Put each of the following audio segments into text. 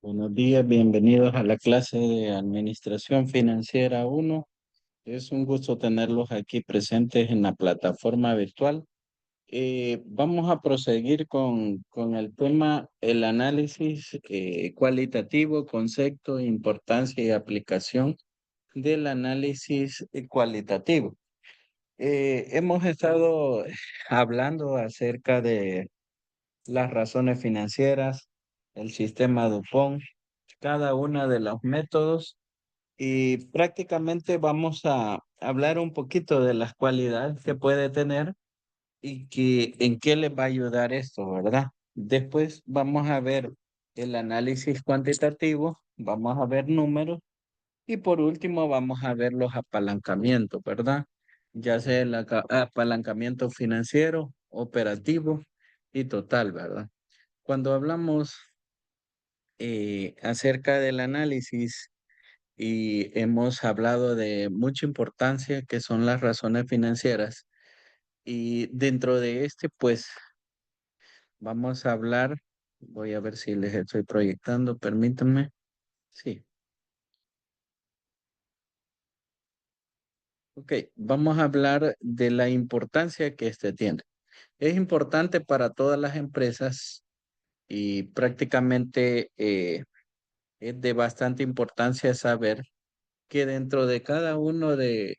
Buenos días, bienvenidos a la clase de Administración Financiera 1. Es un gusto tenerlos aquí presentes en la plataforma virtual. Vamos a proseguir con el tema, el análisis cualitativo, concepto, importancia y aplicación del análisis cualitativo. Hemos estado hablando acerca de las razones financieras, el sistema DuPont, cada uno de los métodos y prácticamente vamos a hablar un poquito de las cualidades que puede tener y en qué les va a ayudar esto, ¿verdad? Después vamos a ver el análisis cuantitativo, vamos a ver números y por último vamos a ver los apalancamientos, ¿verdad? Ya sea el apalancamiento financiero, operativo y total, ¿verdad? Cuando hablamos acerca del análisis y hemos hablado de mucha importancia que son las razones financieras y dentro de este pues vamos a hablar, voy a ver si les estoy proyectando, permítanme, sí, ok, vamos a hablar de la importancia que este tiene. Es importante para todas las empresas y prácticamente es de bastante importancia saber que dentro de cada uno de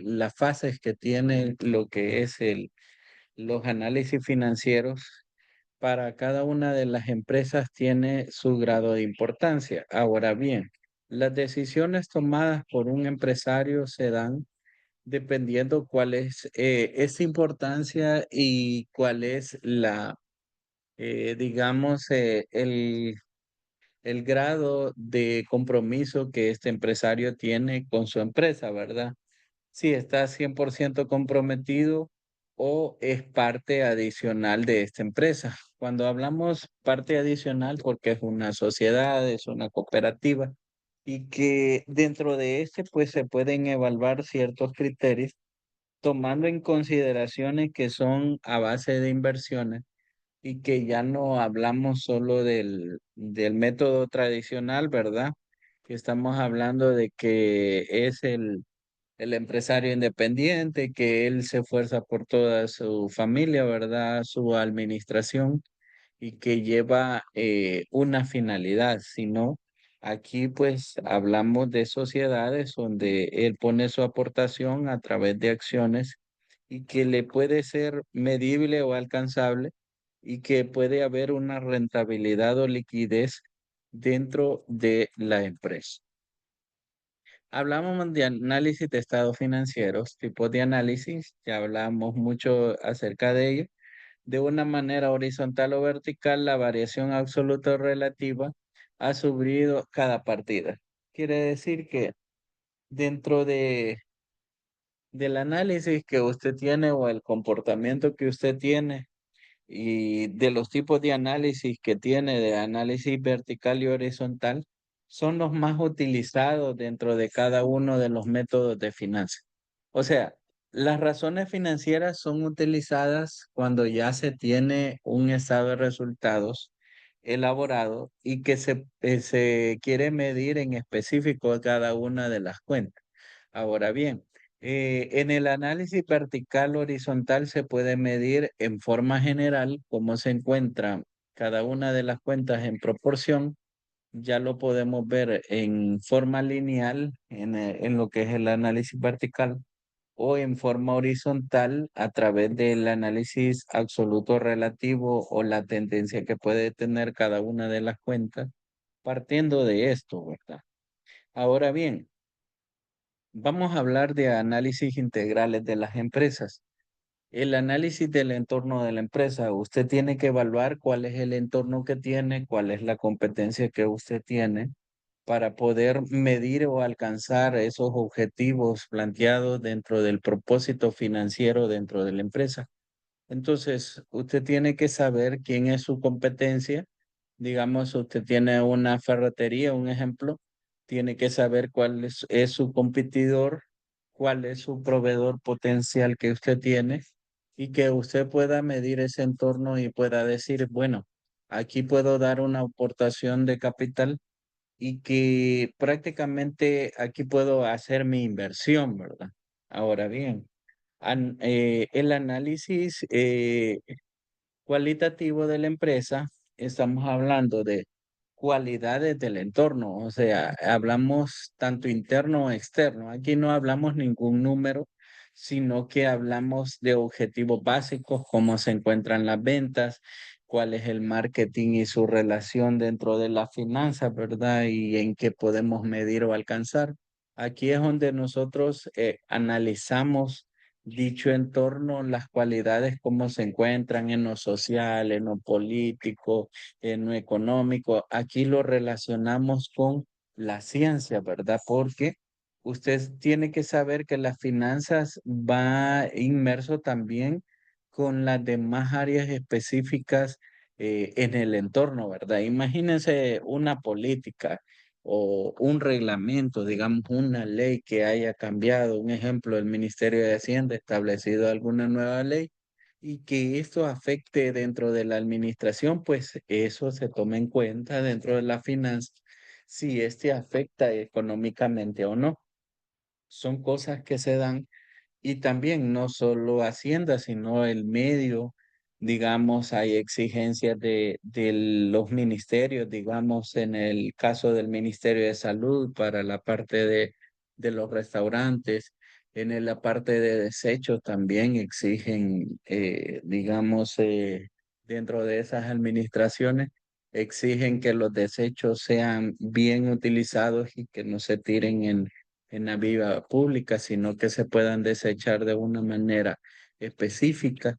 las fases que tiene lo que es los análisis financieros, para cada una de las empresas tiene su grado de importancia. Ahora bien, las decisiones tomadas por un empresario se dan dependiendo cuál es esa importancia y cuál es digamos, el grado de compromiso que este empresario tiene con su empresa, ¿verdad? Si está 100% comprometido o es parte adicional de esta empresa. Cuando hablamos parte adicional, porque es una sociedad, es una cooperativa, y que dentro de este, pues se pueden evaluar ciertos criterios, tomando en consideraciones que son a base de inversiones y que ya no hablamos solo del método tradicional, ¿verdad? Que estamos hablando de que es el empresario independiente, que él se esfuerza por toda su familia, ¿verdad? Su administración y que lleva una finalidad, sino aquí pues hablamos de sociedades donde él pone su aportación a través de acciones y que le puede ser medible o alcanzable y que puede haber una rentabilidad o liquidez dentro de la empresa. Hablamos de análisis de estados financieros, tipos de análisis, ya hablamos mucho acerca de ello. De una manera horizontal o vertical, la variación absoluta o relativa ha sufrido cada partida. Quiere decir que dentro del análisis que usted tiene o el comportamiento que usted tiene y de los tipos de análisis que tiene, de análisis vertical y horizontal, son los más utilizados dentro de cada uno de los métodos de finanzas. O sea, las razones financieras son utilizadas cuando ya se tiene un estado de resultados elaborado y que se quiere medir en específico cada una de las cuentas. Ahora bien, en el análisis vertical horizontal se puede medir en forma general cómo se encuentra cada una de las cuentas en proporción. Ya lo podemos ver en forma lineal en lo que es el análisis vertical o en forma horizontal a través del análisis absoluto relativo o la tendencia que puede tener cada una de las cuentas partiendo de esto, ¿verdad? Ahora bien, vamos a hablar de análisis integrales de las empresas. El análisis del entorno de la empresa. Usted tiene que evaluar cuál es el entorno que tiene, cuál es la competencia que usted tiene para poder medir o alcanzar esos objetivos planteados dentro del propósito financiero dentro de la empresa. Entonces, usted tiene que saber quién es su competencia. Digamos, usted tiene una ferretería, un ejemplo, tiene que saber cuál es su competidor, cuál es su proveedor potencial que usted tiene y que usted pueda medir ese entorno y pueda decir, bueno, aquí puedo dar una aportación de capital y que prácticamente aquí puedo hacer mi inversión, ¿verdad? Ahora bien, el análisis cualitativo de la empresa, estamos hablando de cualidades del entorno, o sea, hablamos tanto interno o externo. Aquí no hablamos ningún número, sino que hablamos de objetivos básicos, cómo se encuentran las ventas, cuál es el marketing y su relación dentro de las finanzas, ¿verdad? Y en qué podemos medir o alcanzar. Aquí es donde nosotros analizamos dicho entorno, las cualidades, cómo se encuentran en lo social, en lo político, en lo económico. Aquí lo relacionamos con la ciencia, ¿verdad? Porque usted tiene que saber que las finanzas va inmerso también con las demás áreas específicas en el entorno, ¿verdad? Imagínense una política o un reglamento, digamos, una ley que haya cambiado, un ejemplo, el Ministerio de Hacienda ha establecido alguna nueva ley y que esto afecte dentro de la administración, pues eso se toma en cuenta dentro de la finanza, si este afecta económicamente o no. Son cosas que se dan y también no solo Hacienda, sino el medio, digamos, hay exigencias de los ministerios, digamos, en el caso del Ministerio de Salud para la parte de los restaurantes, la parte de desechos también exigen, digamos, dentro de esas administraciones, exigen que los desechos sean bien utilizados y que no se tiren en la vía pública, sino que se puedan desechar de una manera específica.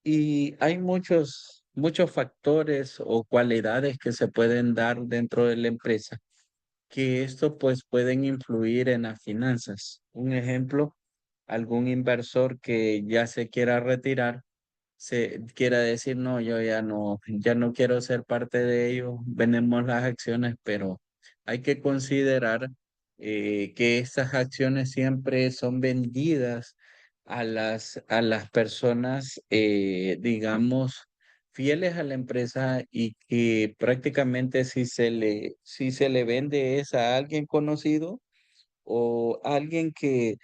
Y hay muchos factores o cualidades que se pueden dar dentro de la empresa que esto pues pueden influir en las finanzas. Un ejemplo, algún inversor que ya se quiera retirar se quiera decir, no, yo ya no quiero ser parte de ellos, vendemos las acciones, pero hay que considerar que estas acciones siempre son vendidas a las personas, digamos, fieles a la empresa y que prácticamente si se le vende es a alguien conocido o alguien que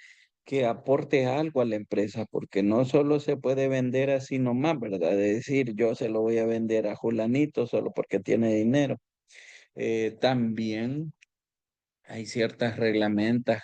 aporte algo a la empresa, porque no solo se puede vender así nomás, ¿verdad? Es decir, yo se lo voy a vender a Julanito solo porque tiene dinero. También hay ciertas reglamentos,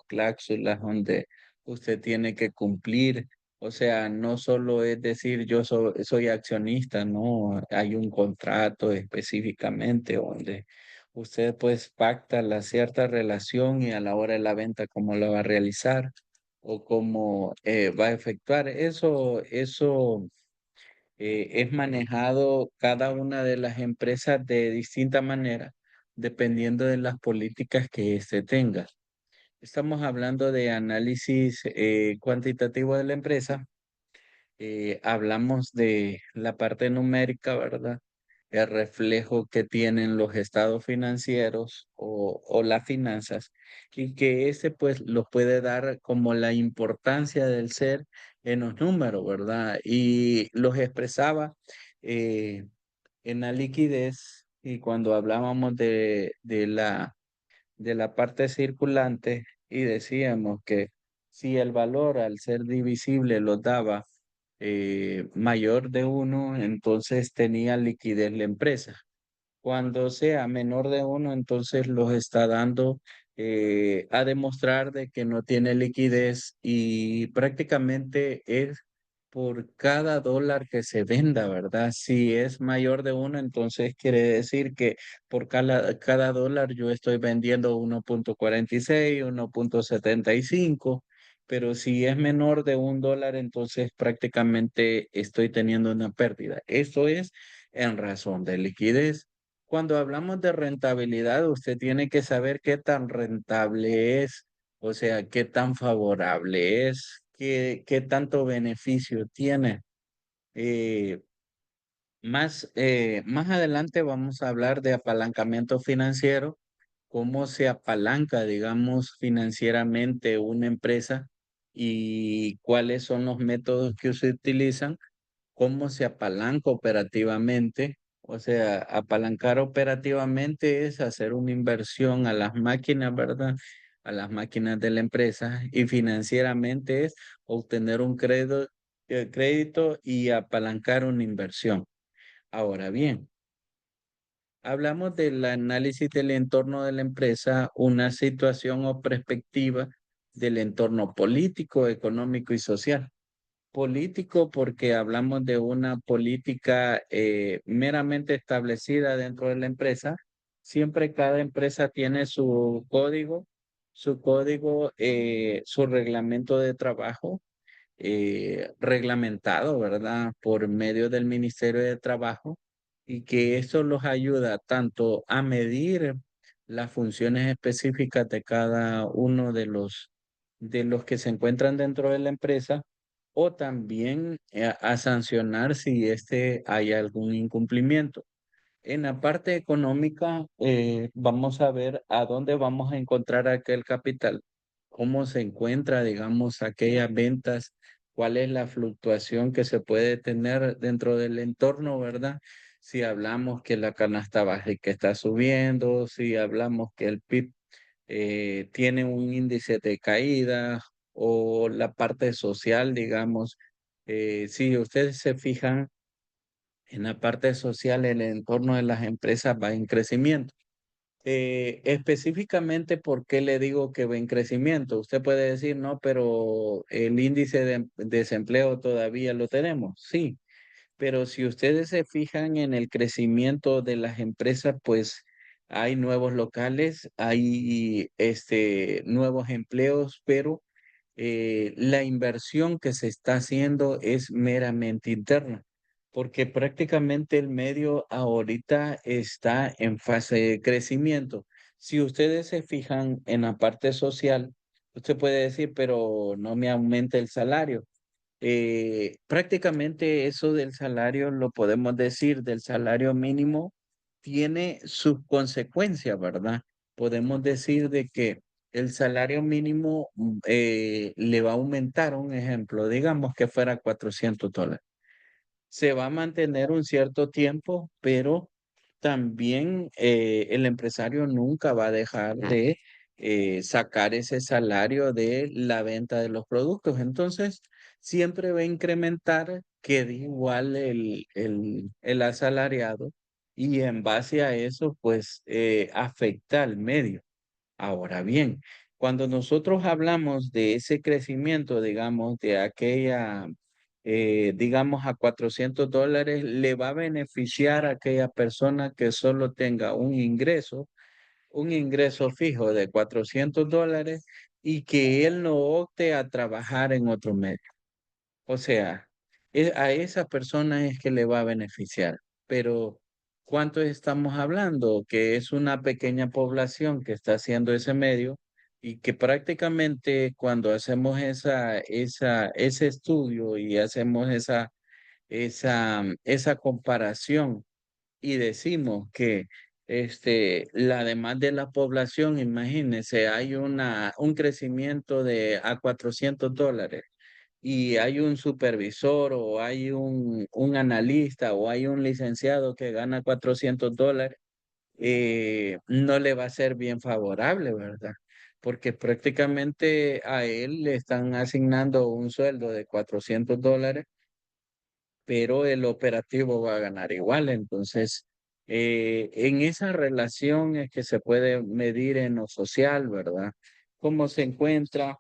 cláusulas donde usted tiene que cumplir. O sea, no solo es decir soy accionista, no, hay un contrato específicamente donde usted pues pacta la cierta relación y a la hora de la venta cómo lo va a realizar o cómo va a efectuar. Eso es manejado cada una de las empresas de distinta manera, dependiendo de las políticas que éste tenga. Estamos hablando de análisis cuantitativo de la empresa, hablamos de la parte numérica, ¿verdad? El reflejo que tienen los estados financieros o las finanzas y que ese pues lo puede dar como la importancia del ser en los números, ¿verdad? Y los expresaba eh, en la liquidez y cuando hablábamos de la parte circulante y decíamos que si el valor al ser divisible lo daba mayor de uno, entonces tenía liquidez la empresa. Cuando sea menor de uno, entonces los está dando a demostrar de que no tiene liquidez y prácticamente es por cada dólar que se venda, ¿verdad? Si es mayor de uno, entonces quiere decir que por cada dólar yo estoy vendiendo 1,46, 1,75, pero si es menor de $1, entonces prácticamente estoy teniendo una pérdida. Eso es en razón de liquidez. Cuando hablamos de rentabilidad, usted tiene que saber qué tan rentable es, o sea, qué tan favorable es, qué tanto beneficio tiene. Eh, más adelante vamos a hablar de apalancamiento financiero, cómo se apalanca, digamos, financieramente una empresa y cuáles son los métodos que se utilizan cómo se apalanca operativamente. O sea, apalancar operativamente es hacer una inversión a las máquinas, ¿verdad? A las máquinas de la empresa y financieramente es obtener un crédito y apalancar una inversión. Ahora bien, hablamos del análisis del entorno de la empresa, una situación o perspectiva del entorno político, económico y social. Político porque hablamos de una política meramente establecida dentro de la empresa. Siempre cada empresa tiene su reglamento de trabajo reglamentado, ¿verdad? Por medio del Ministerio de Trabajo y que eso los ayuda tanto a medir las funciones específicas de cada uno de los que se encuentran dentro de la empresa o también a sancionar si hay algún incumplimiento. En la parte económica, vamos a ver a dónde vamos a encontrar aquel capital, cómo se encuentra, digamos, aquellas ventas, cuál es la fluctuación que se puede tener dentro del entorno, ¿verdad? Si hablamos que la canasta básica está subiendo, si hablamos que el PIB tiene un índice de caída o la parte social, digamos, si ustedes se fijan en la parte social, el entorno de las empresas va en crecimiento. Específicamente, ¿por qué le digo que va en crecimiento? Usted puede decir, no, pero el índice de desempleo todavía lo tenemos. Sí, pero si ustedes se fijan en el crecimiento de las empresas, pues hay nuevos locales, hay nuevos empleos, pero la inversión que se está haciendo es meramente interna, porque prácticamente el medio ahorita está en fase de crecimiento. Si ustedes se fijan en la parte social, usted puede decir, pero no me aumenta el salario. Prácticamente eso del salario, lo podemos decir, del salario mínimo, tiene sus consecuencias, ¿verdad? Podemos decir de que el salario mínimo le va a aumentar, un ejemplo, digamos que fuera $400. Se va a mantener un cierto tiempo, pero también el empresario nunca va a dejar de sacar ese salario de la venta de los productos. Entonces, siempre va a incrementar, quede igual el asalariado y en base a eso, pues afecta al medio. Ahora bien, cuando nosotros hablamos de ese crecimiento, digamos, de aquella, digamos, a $400, le va a beneficiar a aquella persona que solo tenga un ingreso fijo de $400 y que él no opte a trabajar en otro medio. O sea, a esa persona es que le va a beneficiar, pero ¿cuánto estamos hablando? Que es una pequeña población que está haciendo ese medio y que prácticamente cuando hacemos ese estudio y hacemos esa comparación y decimos que la demás de la población, imagínense, hay un crecimiento de a $400 y hay un supervisor o hay un analista o hay un licenciado que gana $400, no le va a ser bien favorable, ¿verdad? Porque prácticamente a él le están asignando un sueldo de $400, pero el operativo va a ganar igual. Entonces, en esa relación es que se puede medir en lo social, ¿verdad? Cómo se encuentra,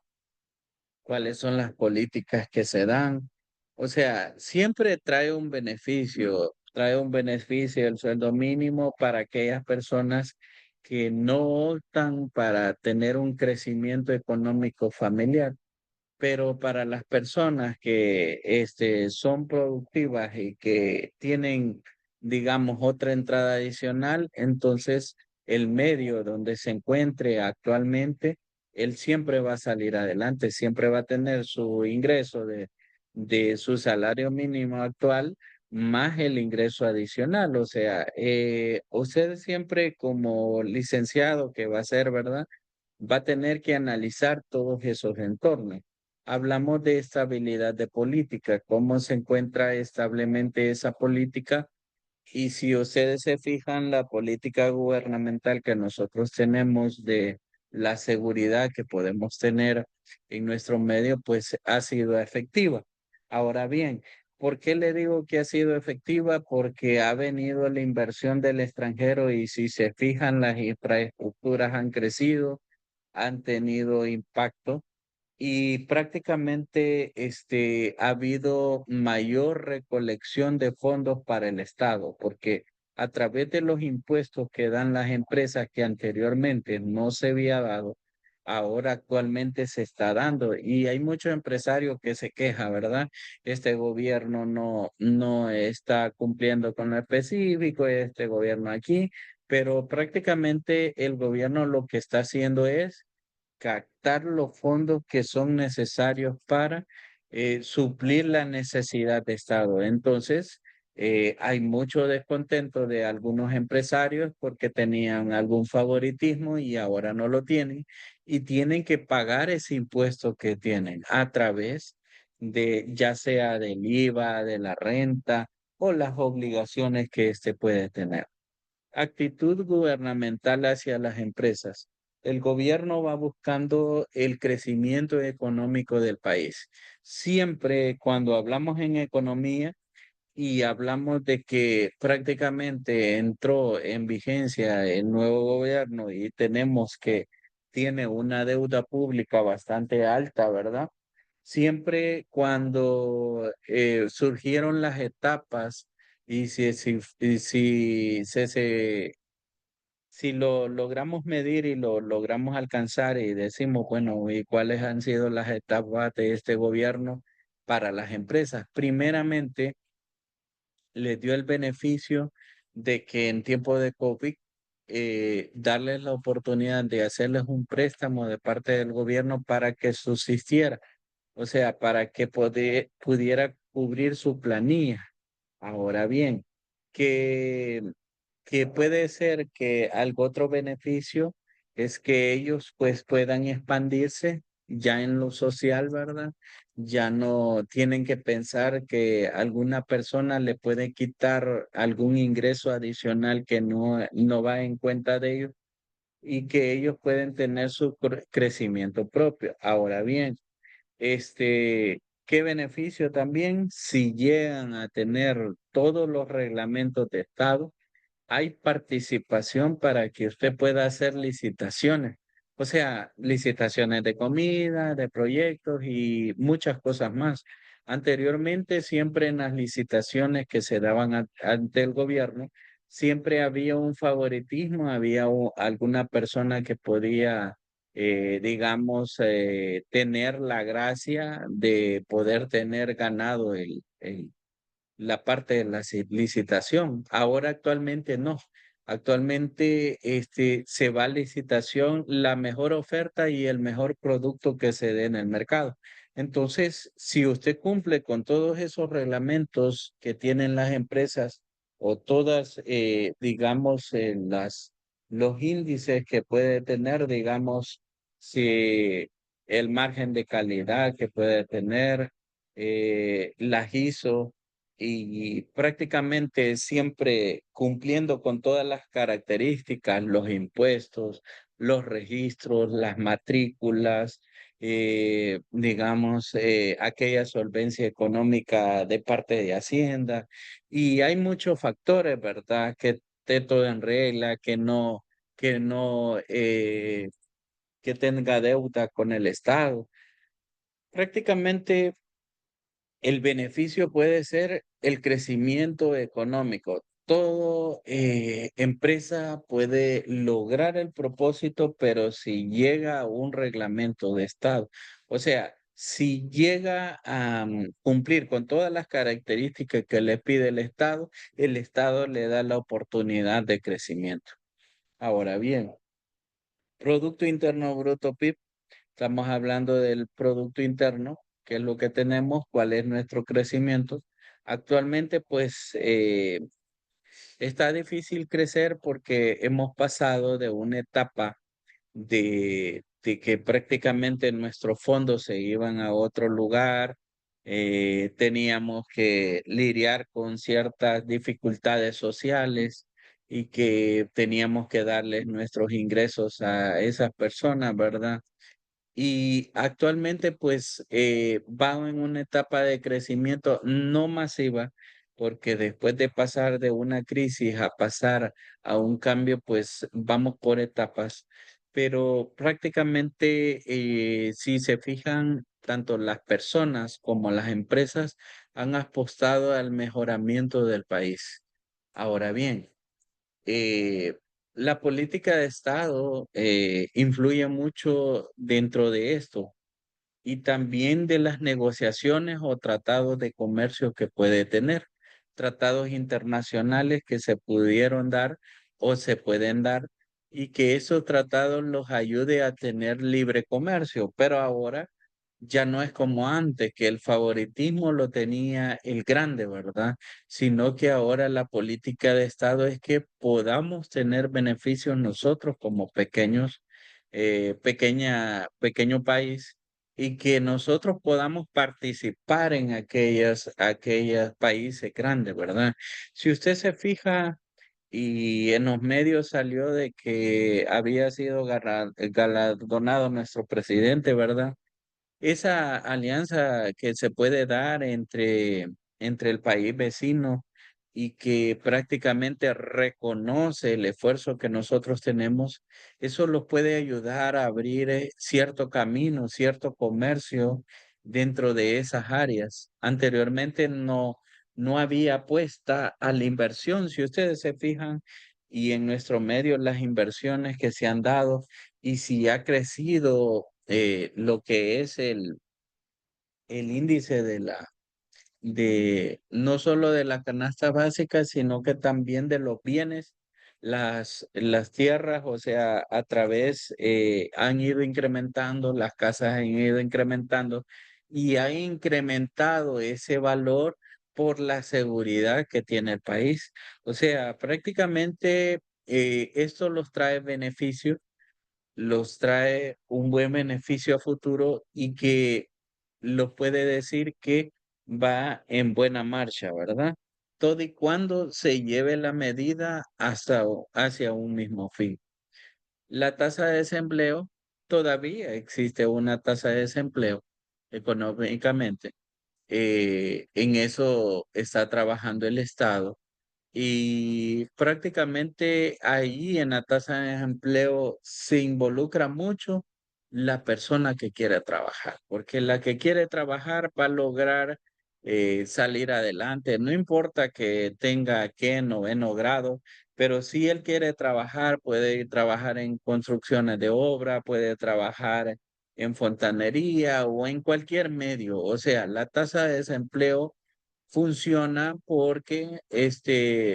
cuáles son las políticas que se dan. O sea, siempre trae un beneficio el sueldo mínimo para aquellas personas que no optan para tener un crecimiento económico familiar, pero para las personas que son productivas y que tienen, digamos, otra entrada adicional, entonces el medio donde se encuentre actualmente, él siempre va a salir adelante, siempre va a tener su ingreso de su salario mínimo actual más el ingreso adicional. O sea, usted siempre como licenciado que va a ser, ¿verdad? Va a tener que analizar todos esos entornos. hablamos de estabilidad de política, cómo se encuentra establemente esa política. Y si ustedes se fijan, la política gubernamental que nosotros tenemos de la seguridad que podemos tener en nuestro medio, pues ha sido efectiva. Ahora bien, ¿por qué le digo que ha sido efectiva? Porque ha venido la inversión del extranjero y si se fijan, las infraestructuras han crecido, han tenido impacto y prácticamente ha habido mayor recolección de fondos para el Estado, porque a través de los impuestos que dan las empresas que anteriormente no se había dado, ahora actualmente se está dando. Y hay muchos empresarios que se quejan, ¿verdad? Este gobierno no está cumpliendo con lo específico, este gobierno aquí, pero prácticamente el gobierno lo que está haciendo es captar los fondos que son necesarios para suplir la necesidad de Estado. Entonces, hay mucho descontento de algunos empresarios porque tenían algún favoritismo y ahora no lo tienen y tienen que pagar ese impuesto que tienen a través de ya sea del IVA, de la renta o las obligaciones que éste puede tener. Actitud gubernamental hacia las empresas. El gobierno va buscando el crecimiento económico del país. Siempre cuando hablamos en economía y hablamos de que prácticamente entró en vigencia el nuevo gobierno y tenemos que tiene una deuda pública bastante alta, ¿verdad? Siempre cuando surgieron las etapas y si lo logramos medir y lo logramos alcanzar y decimos, bueno, ¿y cuáles han sido las etapas de este gobierno para las empresas? Primeramente, les dio el beneficio de que en tiempo de COVID, darles la oportunidad de hacerles un préstamo de parte del gobierno para que subsistiera, o sea, para que pudiera cubrir su planilla. Ahora bien, que, que puede ser que algo otro beneficio es que ellos pues puedan expandirse ya en lo social, ¿verdad? Ya no tienen que pensar que alguna persona le puede quitar algún ingreso adicional que no va en cuenta de ellos y que ellos pueden tener su crecimiento propio. Ahora bien, ¿qué beneficio también si llegan a tener todos los reglamentos de Estado? Hay participación para que usted pueda hacer licitaciones, o sea, licitaciones de comida, de proyectos y muchas cosas más. Anteriormente, siempre en las licitaciones que se daban ante el gobierno, siempre había un favoritismo, había alguna persona que podía, digamos, tener la gracia de poder tener ganado la parte de la licitación. Ahora actualmente no. Actualmente se va a licitación la mejor oferta y el mejor producto que se dé en el mercado. Entonces, si usted cumple con todos esos reglamentos que tienen las empresas o todas, digamos, los índices que puede tener, digamos, si el margen de calidad que puede tener, las ISO, y prácticamente siempre cumpliendo con todas las características, los impuestos, los registros, las matrículas, digamos, aquella solvencia económica de parte de Hacienda. Y hay muchos factores, ¿verdad? Que esté todo en regla, que no, que tenga deuda con el Estado. Prácticamente el beneficio puede ser el crecimiento económico. Todo empresa puede lograr el propósito, pero si llega a un reglamento de Estado, o sea, si llega a cumplir con todas las características que le pide el Estado le da la oportunidad de crecimiento. Ahora bien, Producto Interno Bruto PIB. Estamos hablando del Producto Interno, qué es lo que tenemos, cuál es nuestro crecimiento. Actualmente, pues, está difícil crecer porque hemos pasado de una etapa de que prácticamente nuestros fondos se iban a otro lugar, teníamos que lidiar con ciertas dificultades sociales y que teníamos que darles nuestros ingresos a esas personas, ¿verdad? Y actualmente pues van en una etapa de crecimiento no masiva, porque después de pasar de una crisis a pasar a un cambio, pues vamos por etapas. Pero prácticamente si se fijan, tanto las personas como las empresas han apostado al mejoramiento del país. Ahora bien, eh, la política de Estado influye mucho dentro de esto y también de las negociaciones o tratados de comercio que puede tener, tratados internacionales que se pudieron dar o se pueden dar y que esos tratados los ayude a tener libre comercio, pero ahora ya no es como antes, que el favoritismo lo tenía el grande, ¿verdad? Sino que ahora la política de Estado es que podamos tener beneficios nosotros como pequeño país y que nosotros podamos participar en aquellos países grandes, ¿verdad? Si usted se fija y en los medios salió de que había sido galardonado nuestro presidente, ¿verdad? Esa alianza que se puede dar entre el país vecino y que prácticamente reconoce el esfuerzo que nosotros tenemos, eso los puede ayudar a abrir cierto camino, cierto comercio dentro de esas áreas. Anteriormente no había apuesta a la inversión, si ustedes se fijan, y en nuestro medio las inversiones que se han dado y si ha crecido lo que es el índice de no solo de la canasta básica, sino que también de los bienes, las tierras, o sea, a través han ido incrementando, las casas han ido incrementando y ha incrementado ese valor por la seguridad que tiene el país. O sea, prácticamente esto los trae beneficios, los trae un buen beneficio a futuro y que lo puede decir que va en buena marcha, ¿verdad? Todo y cuando se lleve la medida hacia un mismo fin. La tasa de desempleo, todavía existe una tasa de desempleo económicamente. En eso está trabajando el Estado y prácticamente ahí en la tasa de empleo se involucra mucho la persona que quiere trabajar, porque la que quiere trabajar va a lograr salir adelante, no importa que tenga que noveno grado, pero si él quiere trabajar, puede ir a trabajar en construcciones de obra, puede trabajar en fontanería o en cualquier medio. O sea, la tasa de desempleo funciona porque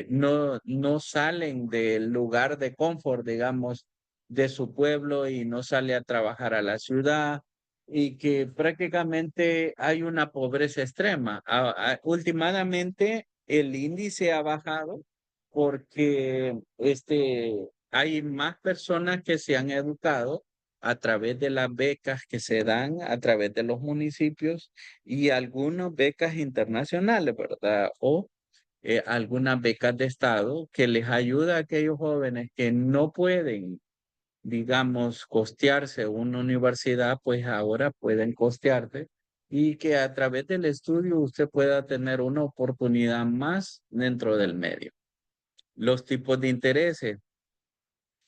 no salen del lugar de confort, digamos, de su pueblo y no sale a trabajar a la ciudad y que prácticamente hay una pobreza extrema. Últimamente el índice ha bajado porque hay más personas que se han educado a través de las becas que se dan a través de los municipios y algunas becas internacionales, ¿verdad? O algunas becas de Estado que les ayuda a aquellos jóvenes que no pueden, digamos, costearse una universidad, pues ahora pueden costearse y que a través del estudio usted pueda tener una oportunidad más dentro del medio. Los tipos de intereses,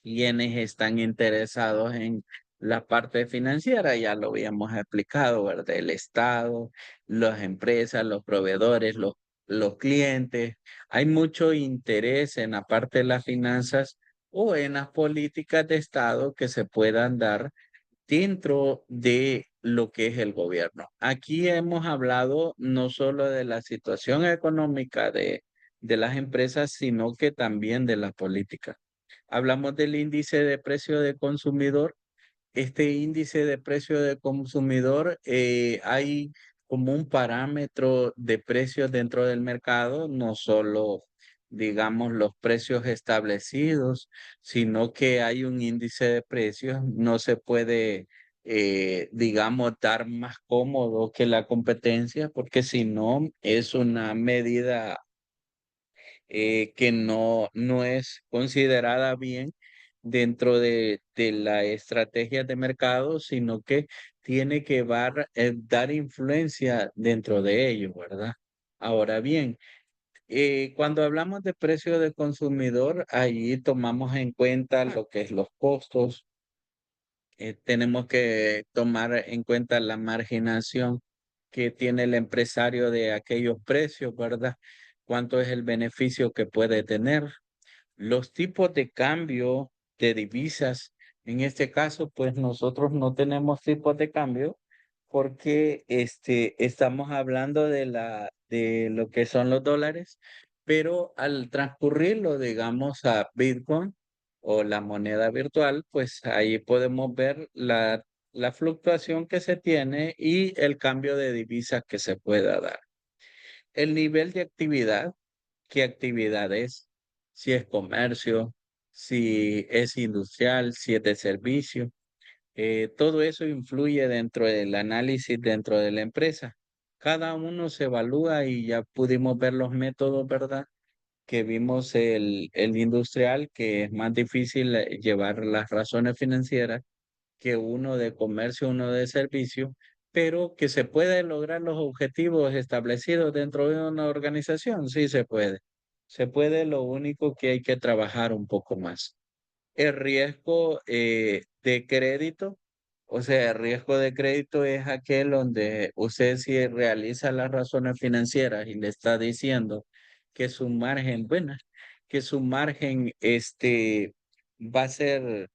quienes están interesados en la parte financiera, ya lo habíamos explicado, ¿verdad? El Estado, las empresas, los proveedores, los clientes. Hay mucho interés en la parte de las finanzas o en las políticas de Estado que se puedan dar dentro de lo que es el gobierno. Aquí hemos hablado no solo de la situación económica de las empresas, sino que también de la política. Hablamos del índice de precio de consumidor. Este índice de precio de consumidor, hay como un parámetro de precios dentro del mercado, no solo digamos, los precios establecidos, sino que hay un índice de precios, no se puede, digamos, dar más cómodo que la competencia, porque si no, es una medida que no es considerada bien dentro de la estrategia de mercado, sino que tiene que dar influencia dentro de ello, ¿verdad? Ahora bien, cuando hablamos de precio de consumidor, ahí tomamos en cuenta lo que es los costos, tenemos que tomar en cuenta la marginación que tiene el empresario de aquellos precios, ¿verdad? ¿Cuánto es el beneficio que puede tener? Los tipos de cambio de divisas, en este caso, pues nosotros no tenemos tipos de cambio porque estamos hablando de lo que son los dólares, pero al transcurrirlo, digamos, a Bitcoin o la moneda virtual, pues ahí podemos ver la fluctuación que se tiene y el cambio de divisas que se pueda dar. El nivel de actividad, qué actividad es, si es comercio, si es industrial, si es de servicio. Todo eso influye dentro del análisis dentro de la empresa. Cada uno se evalúa y ya pudimos ver los métodos, ¿verdad? Que vimos el industrial, que es más difícil llevar las razones financieras que uno de comercio, uno de servicio, pero que se puede lograr los objetivos establecidos dentro de una organización, sí se puede. Se puede, lo único que hay que trabajar un poco más. El riesgo de crédito, o sea, el riesgo de crédito es aquel donde usted si realiza las razones financieras y le está diciendo que su margen, bueno, que su margen va a ser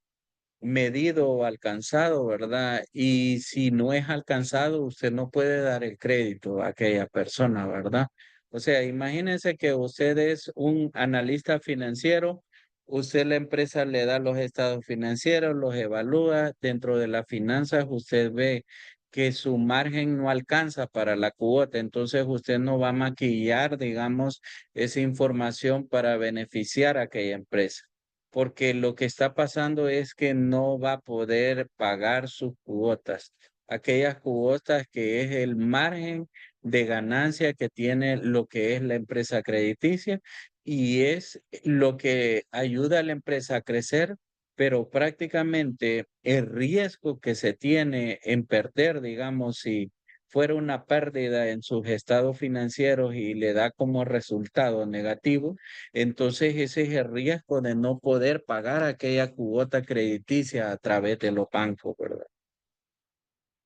medido o alcanzado, ¿verdad? Y si no es alcanzado, usted no puede dar el crédito a aquella persona, ¿verdad? O sea, imagínense que usted es un analista financiero, usted la empresa le da los estados financieros, los evalúa, dentro de las finanzas usted ve que su margen no alcanza para la cuota, entonces usted no va a maquillar, digamos, esa información para beneficiar a aquella empresa porque lo que está pasando es que no va a poder pagar sus cuotas, aquellas cuotas que es el margen de ganancia que tiene lo que es la empresa crediticia y es lo que ayuda a la empresa a crecer, pero prácticamente el riesgo que se tiene en perder, digamos, si fuera una pérdida en sus estados financieros y le da como resultado negativo, entonces ese es el riesgo de no poder pagar aquella cuota crediticia a través de los bancos, ¿verdad?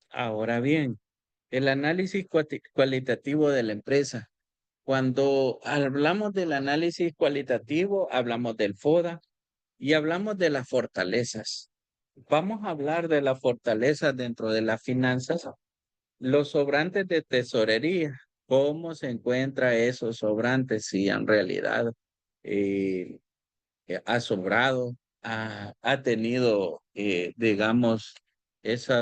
Ahora bien, el análisis cualitativo de la empresa. Cuando hablamos del análisis cualitativo, hablamos del FODA y hablamos de las fortalezas. Vamos a hablar de las fortalezas dentro de las finanzas, los sobrantes de tesorería. ¿Cómo se encuentra esos sobrantes si en realidad eh, ha sobrado, ha tenido, digamos, esa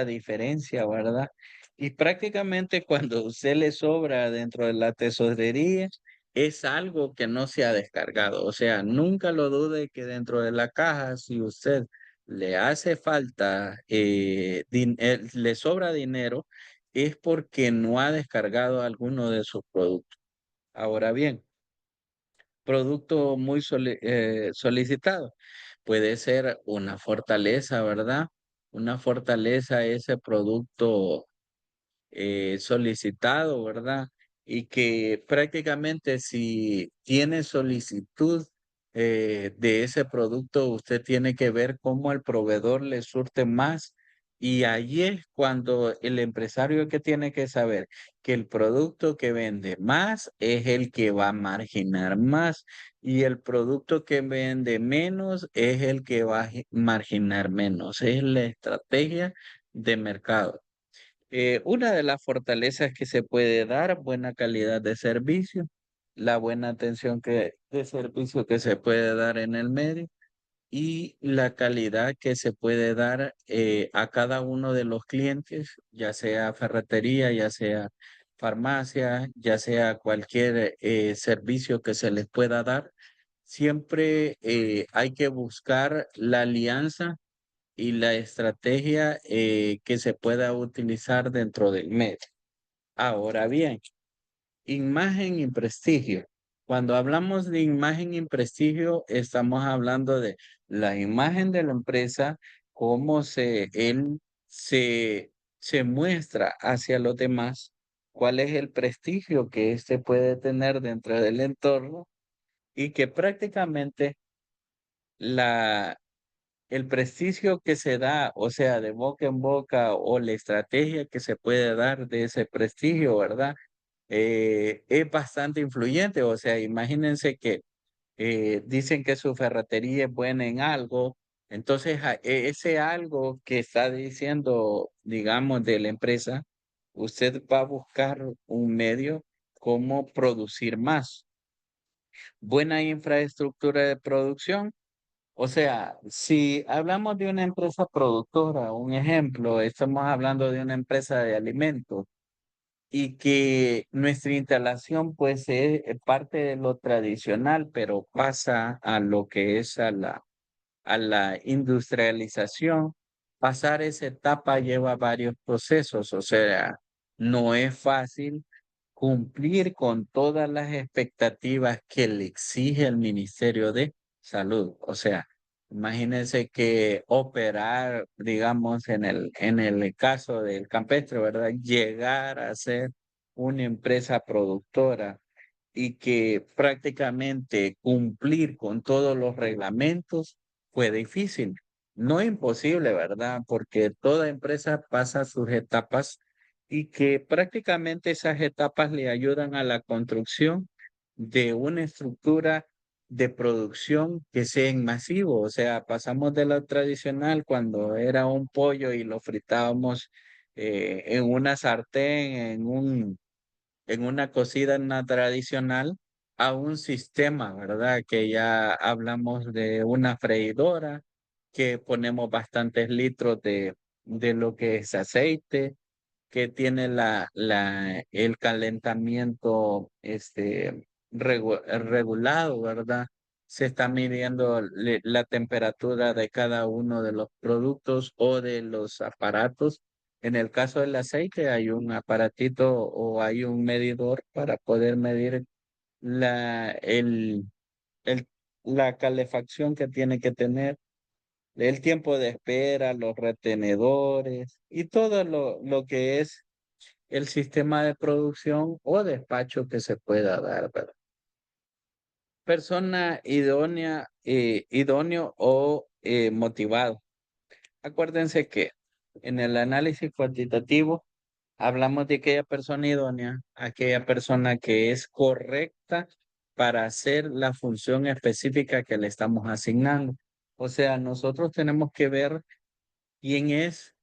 diferencia, ¿verdad? Y prácticamente cuando usted le sobra dentro de la tesorería, es algo que no se ha descargado. O sea, nunca lo dude que dentro de la caja, si usted le hace falta, le sobra dinero, es porque no ha descargado alguno de sus productos. Ahora bien, producto muy solicitado. Puede ser una fortaleza, ¿verdad? Una fortaleza ese producto solicitado, ¿verdad? Y que prácticamente si tiene solicitud de ese producto, usted tiene que ver cómo el proveedor le surte más. Y allí es cuando el empresario que tiene que saber que el producto que vende más es el que va a marginar más y el producto que vende menos es el que va a marginar menos. Es la estrategia de mercado. Una de las fortalezas que se puede dar, buena calidad de servicio, la buena atención de servicio que se puede dar en el medio y la calidad que se puede dar a cada uno de los clientes, ya sea ferretería, ya sea farmacia, ya sea cualquier servicio que se les pueda dar, siempre hay que buscar la alianza y la estrategia que se pueda utilizar dentro del medio. Ahora bien, imagen y prestigio. Cuando hablamos de imagen y prestigio, estamos hablando de la imagen de la empresa, cómo él se, se muestra hacia los demás, cuál es el prestigio que éste puede tener dentro del entorno y que prácticamente la, el prestigio que se da, o sea, de boca en boca o la estrategia que se puede dar de ese prestigio, ¿verdad? Es bastante influyente, o sea, imagínense que dicen que su ferretería es buena en algo, entonces ese algo que está diciendo, digamos, de la empresa, usted va a buscar un medio cómo producir más. Buena infraestructura de producción, o sea, si hablamos de una empresa productora, un ejemplo, estamos hablando de una empresa de alimentos y que nuestra instalación pues es parte de lo tradicional, pero pasa a lo que es a la industrialización. Pasar esa etapa lleva varios procesos, o sea, no es fácil cumplir con todas las expectativas que le exige el Ministerio de Salud. O sea, imagínense que operar, digamos, en el caso del campestre, ¿verdad? Llegar a ser una empresa productora y que prácticamente cumplir con todos los reglamentos fue difícil. No imposible, ¿verdad? Porque toda empresa pasa sus etapas y que prácticamente esas etapas le ayudan a la construcción de una estructura de producción que sea en masivo. O sea, pasamos de lo tradicional cuando era un pollo y lo fritábamos en una sartén, en una cocina tradicional a un sistema, ¿verdad? Que ya hablamos de una freidora, que ponemos bastantes litros de lo que es aceite, que tiene el calentamiento regulado, ¿verdad? Se está midiendo la temperatura de cada uno de los productos o de los aparatos. En el caso del aceite hay un aparatito o hay un medidor para poder medir la, el, el, la calefacción que tiene que tener, el tiempo de espera, los retenedores y todo lo que es el sistema de producción o despacho que se pueda dar, ¿verdad? Persona idónea, idóneo o motivado. Acuérdense que en el análisis cuantitativo hablamos de aquella persona idónea, aquella persona que es correcta para hacer la función específica que le estamos asignando. O sea, nosotros tenemos que ver quién es,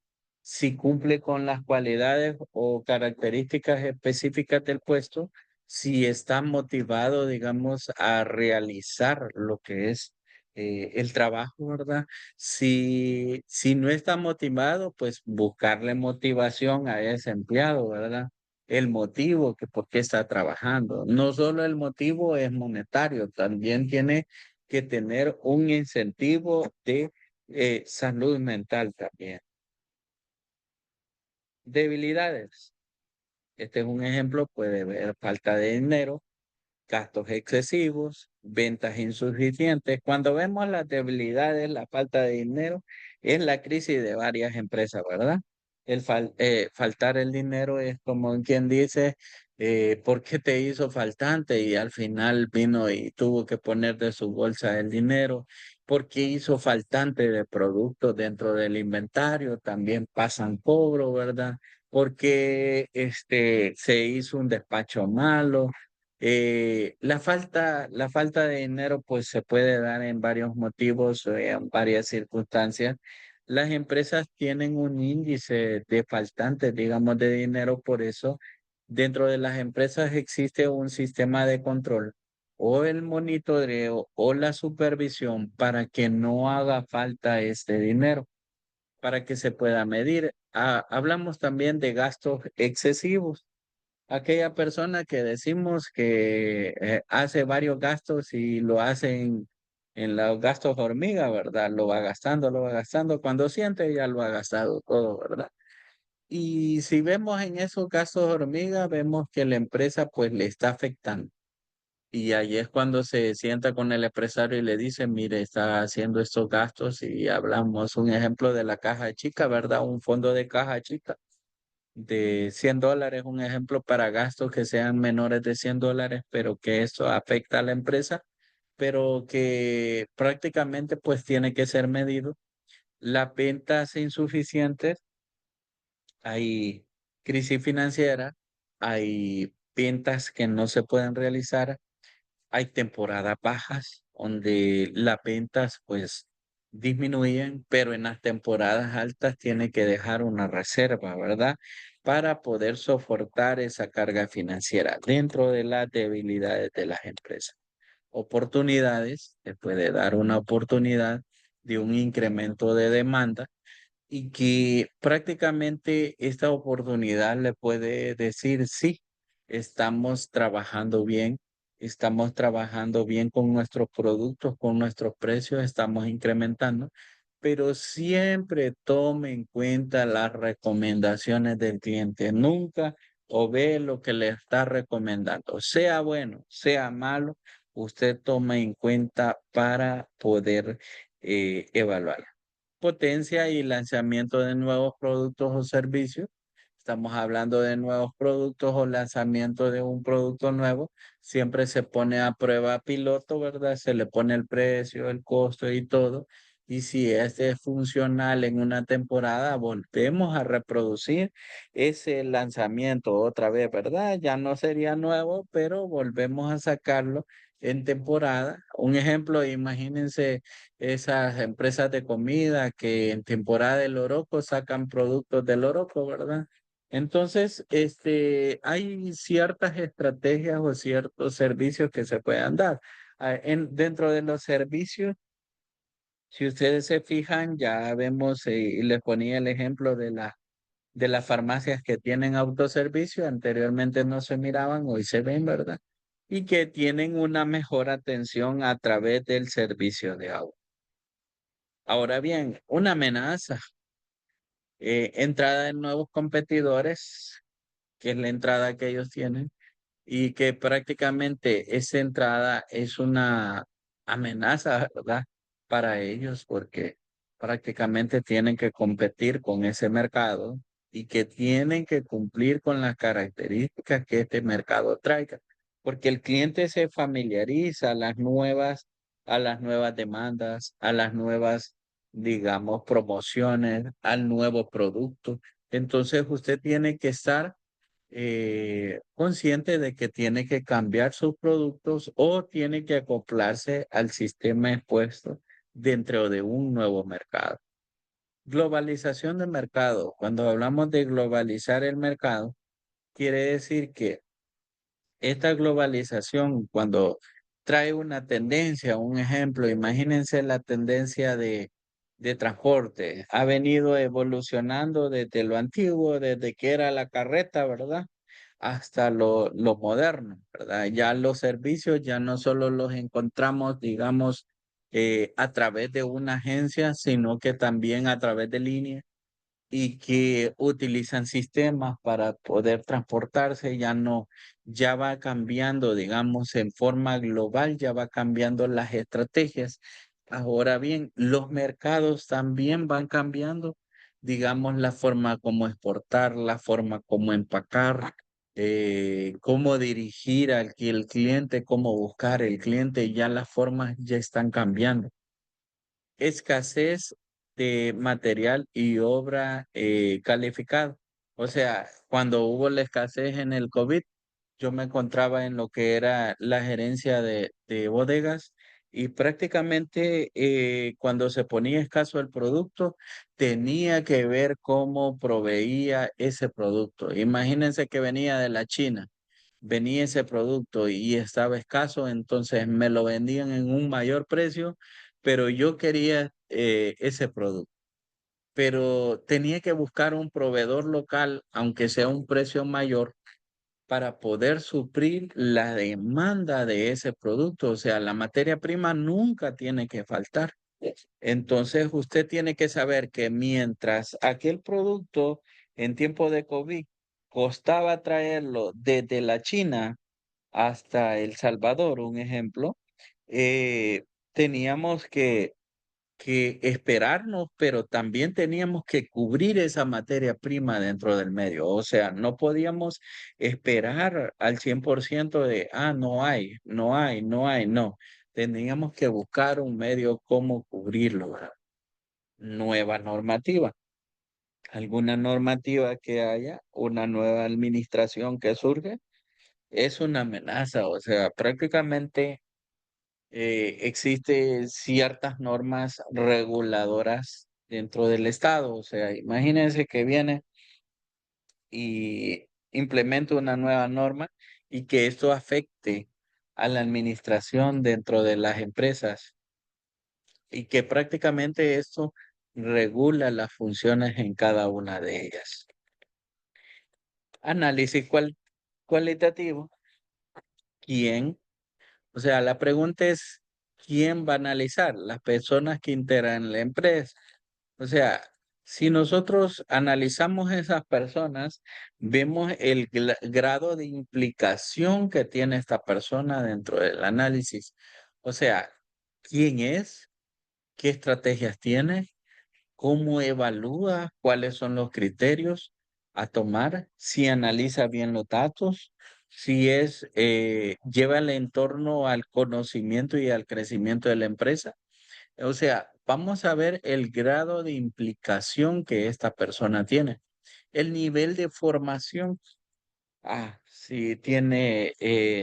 si cumple con las cualidades o características específicas del puesto, si está motivado, digamos, a realizar lo que es el trabajo, ¿verdad? Si no está motivado, pues buscarle motivación a ese empleado, ¿verdad? El motivo que por qué está trabajando. No solo el motivo es monetario, también tiene que tener un incentivo de salud mental también. Debilidades. Este es un ejemplo, puede ver falta de dinero, gastos excesivos, ventas insuficientes. Cuando vemos las debilidades, la falta de dinero, es la crisis de varias empresas, ¿verdad? Faltar el dinero es como quien dice, ¿por qué te hizo faltante? Y al final vino y tuvo que poner de su bolsa el dinero. ¿Por qué hizo faltante de productos dentro del inventario? También pasan cobro, ¿verdad? Porque se hizo un despacho malo. La falta de dinero pues se puede dar en varios motivos, en varias circunstancias. Las empresas tienen un índice de faltantes, digamos, de dinero, por eso dentro de las empresas existe un sistema de control o el monitoreo o la supervisión para que no haga falta este dinero, para que se pueda medir. Hablamos también de gastos excesivos. aquella persona que decimos que hace varios gastos y lo hace en los gastos hormiga, ¿verdad? Lo va gastando. Cuando siente ya lo ha gastado todo, ¿verdad? Y si vemos en esos gastos hormiga, vemos que la empresa pues le está afectando. Y ahí es cuando se sienta con el empresario y le dice, mire, está haciendo estos gastos y hablamos un ejemplo de la caja chica, ¿verdad? Un fondo de caja chica de $100, un ejemplo para gastos que sean menores de $100, pero que eso afecta a la empresa, pero que prácticamente pues tiene que ser medido. Las ventas insuficientes, hay crisis financiera, hay ventas que no se pueden realizar, hay temporadas bajas donde las ventas pues disminuyen, pero en las temporadas altas tiene que dejar una reserva, ¿verdad? Para poder soportar esa carga financiera dentro de las debilidades de las empresas. Oportunidades, te puede dar una oportunidad de un incremento de demanda y que prácticamente esta oportunidad le puede decir, sí, estamos trabajando bien con nuestros productos, con nuestros precios, estamos incrementando, pero siempre tome en cuenta las recomendaciones del cliente. Nunca o ve lo que le está recomendando, sea bueno, sea malo, usted toma en cuenta para poder evaluar potencia y lanzamiento de nuevos productos o servicios. Estamos hablando de nuevos productos o lanzamiento de un producto nuevo. Siempre se pone a prueba piloto, ¿verdad? Se le pone el precio, el costo y todo. Y si este es funcional en una temporada, volvemos a reproducir ese lanzamiento otra vez, ¿verdad? Ya no sería nuevo, pero volvemos a sacarlo en temporada. Un ejemplo, imagínense esas empresas de comida que en temporada del loroco sacan productos del loroco, ¿verdad? Entonces, hay ciertas estrategias o ciertos servicios que se puedan dar. Dentro de los servicios, si ustedes se fijan, ya vemos, y les ponía el ejemplo de las farmacias que tienen autoservicio, anteriormente no se miraban, hoy se ven, ¿verdad? Y que tienen una mejor atención a través del servicio de agua. Ahora bien, una amenaza, entrada de nuevos competidores, que es la entrada que ellos tienen, y que prácticamente esa entrada es una amenaza, ¿verdad? Para ellos, porque prácticamente tienen que competir con ese mercado y que tienen que cumplir con las características que este mercado traiga, porque el cliente se familiariza a las nuevas demandas, a las nuevas, digamos, promociones, al nuevo producto. Entonces usted tiene que estar consciente de que tiene que cambiar sus productos o tiene que acoplarse al sistema expuesto dentro de un nuevo mercado. Globalización de mercado. Cuando hablamos de globalizar el mercado, quiere decir que esta globalización, cuando trae una tendencia, un ejemplo, imagínense la tendencia de transporte, ha venido evolucionando desde lo antiguo, desde que era la carreta, ¿verdad? Hasta lo moderno, ¿verdad? Ya los servicios ya no solo los encontramos, digamos, a través de una agencia, sino que también a través de línea y que utilizan sistemas para poder transportarse, ya va cambiando, digamos, en forma global, ya va cambiando las estrategias. Ahora bien, los mercados también van cambiando, digamos, la forma como exportar, la forma como empacar, cómo dirigir al cliente, cómo buscar el cliente, ya las formas ya están cambiando. Escasez de material y obra calificado. O sea, cuando hubo la escasez en el COVID, yo me encontraba en lo que era la gerencia de bodegas y prácticamente cuando se ponía escaso el producto, tenía que ver cómo proveía ese producto. Imagínense que venía de la China, venía ese producto y estaba escaso, entonces me lo vendían en un mayor precio, pero yo quería ese producto. Pero tenía que buscar un proveedor local, aunque sea un precio mayor, para poder suplir la demanda de ese producto. O sea, la materia prima nunca tiene que faltar. Entonces, usted tiene que saber que mientras aquel producto en tiempo de COVID costaba traerlo desde la China hasta El Salvador, un ejemplo, teníamos que esperarnos, pero también teníamos que cubrir esa materia prima dentro del medio. O sea, no podíamos esperar al 100% de, no hay, no hay, no hay, no. Teníamos que buscar un medio cómo cubrirlo, ¿verdad? Nueva normativa. Alguna normativa que haya, una nueva administración que surge, es una amenaza. O sea, prácticamente existe ciertas normas reguladoras dentro del Estado. O sea, imagínense que viene y implementa una nueva norma y que esto afecte a la administración dentro de las empresas y que prácticamente esto regula las funciones en cada una de ellas. Análisis cualitativo. ¿Quién? O sea, la pregunta es, ¿quién va a analizar? Las personas que integran la empresa. O sea, si nosotros analizamos esas personas, vemos el grado de implicación que tiene esta persona dentro del análisis. O sea, ¿quién es? ¿Qué estrategias tiene? ¿Cómo evalúa? ¿Cuáles son los criterios a tomar? Si analiza bien los datos, si lleva el entorno al conocimiento y al crecimiento de la empresa. O sea, vamos a ver el grado de implicación que esta persona tiene. El nivel de formación. Sí, tiene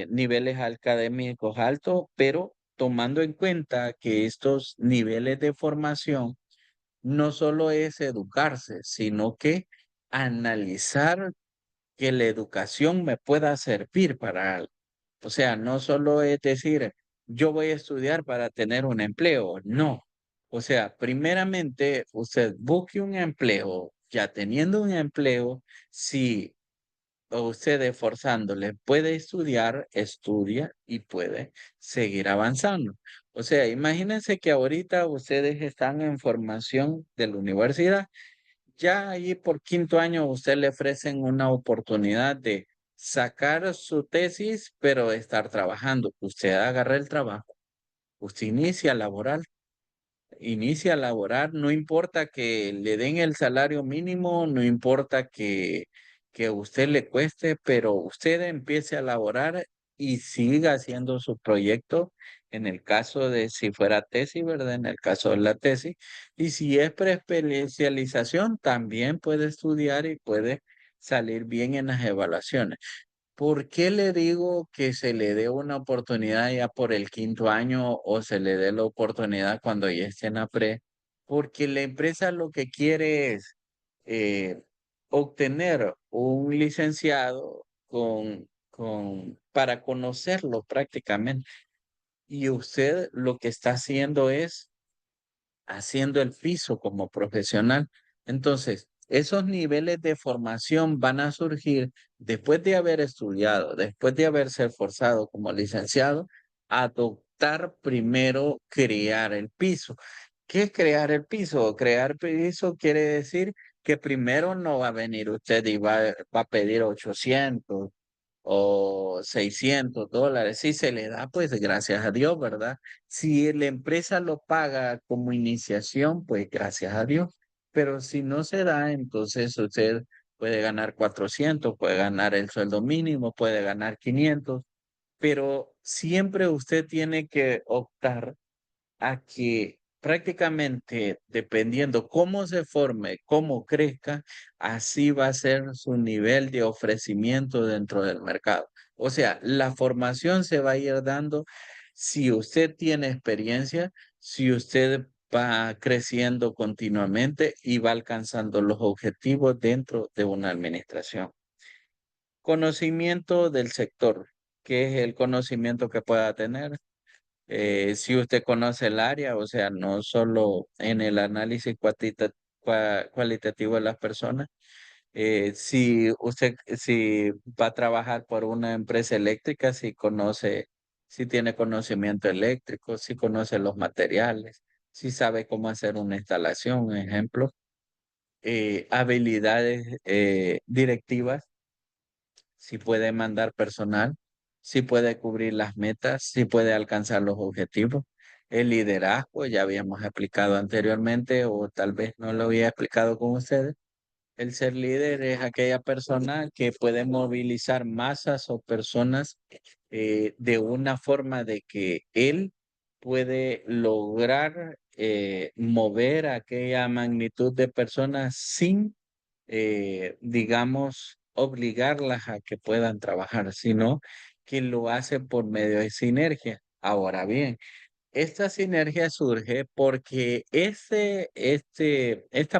niveles académicos altos, pero tomando en cuenta que estos niveles de formación no solo es educarse, sino que analizar que la educación me pueda servir para algo. O sea, no solo es decir, yo voy a estudiar para tener un empleo, no. O sea, primeramente usted busque un empleo, ya teniendo un empleo, si usted esforzándole puede estudiar, estudia y puede seguir avanzando. O sea, imagínense que ahorita ustedes están en formación de la universidad, ya ahí por quinto año usted le ofrecen una oportunidad de sacar su tesis, pero estar trabajando. Usted agarra el trabajo, usted inicia a laborar, no importa que le den el salario mínimo, no importa que a usted le cueste, pero usted empiece a laborar y siga haciendo su proyecto en el caso de si fuera tesis, ¿verdad? En el caso de la tesis. Y si es preespecialización, también puede estudiar y puede salir bien en las evaluaciones. ¿Por qué le digo que se le dé una oportunidad ya por el quinto año o se le dé la oportunidad cuando ya esté en la pre? Porque la empresa lo que quiere es eh, obtener un licenciado para conocerlo prácticamente. Y usted lo que está haciendo es haciendo el piso como profesional. Entonces, esos niveles de formación van a surgir después de haber estudiado, después de haberse esforzado como licenciado, adoptar primero crear el piso. ¿Qué es crear el piso? Crear piso quiere decir que primero no va a venir usted y va a pedir 800 o $600. Si se le da, pues gracias a Dios, ¿verdad? Si la empresa lo paga como iniciación, pues gracias a Dios. Pero si no se da, entonces usted puede ganar 400, puede ganar el sueldo mínimo, puede ganar 500, pero siempre usted tiene que optar a que prácticamente dependiendo cómo se forme, cómo crezca, así va a ser su nivel de ofrecimiento dentro del mercado. O sea, la formación se va a ir dando si usted tiene experiencia, si usted va creciendo continuamente y va alcanzando los objetivos dentro de una administración. Conocimiento del sector. ¿Qué es el conocimiento que pueda tener? Si usted conoce el área, o sea, no solo en el análisis cualitativo de las personas, Si va a trabajar por una empresa eléctrica, si tiene conocimiento eléctrico, si conoce los materiales, si sabe cómo hacer una instalación, ejemplo, habilidades directivas, si puede mandar personal, si puede cubrir las metas, si puede alcanzar los objetivos. El liderazgo, ya habíamos explicado anteriormente, o tal vez no lo había explicado con ustedes. El ser líder es aquella persona que puede movilizar masas o personas de una forma de que él puede lograr mover aquella magnitud de personas sin, digamos, obligarlas a que puedan trabajar, sino que lo hace por medio de sinergia. Ahora bien, esta sinergia surge porque esta